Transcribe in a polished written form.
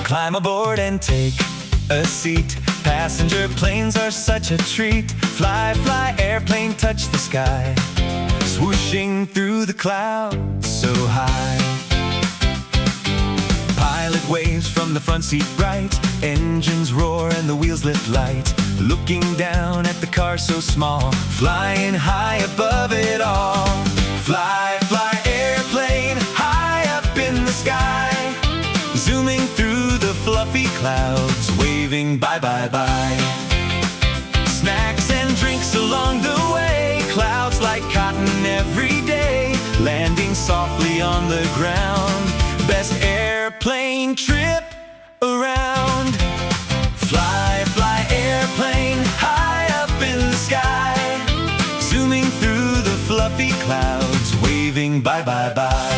Climb aboard and take a seat. Passenger planes are such a treat. Fly, fly, airplane, touch the sky. Swooshing through the clouds so high. Pilot waves from the front seat bright. Engines roar and the wheels lift light. Looking down at the car so small, flying high above it all. Fly, fly, airplane, high up in the sky. Zooming through the fluffy clouds, waving bye, bye, bye. Snacks and drinks along the way. Clouds like cotton every day. Landing softly on the ground. Best airplane trip around. Fly, fly, airplane, high up in the sky. Zooming through the fluffy clouds, waving bye, bye, bye.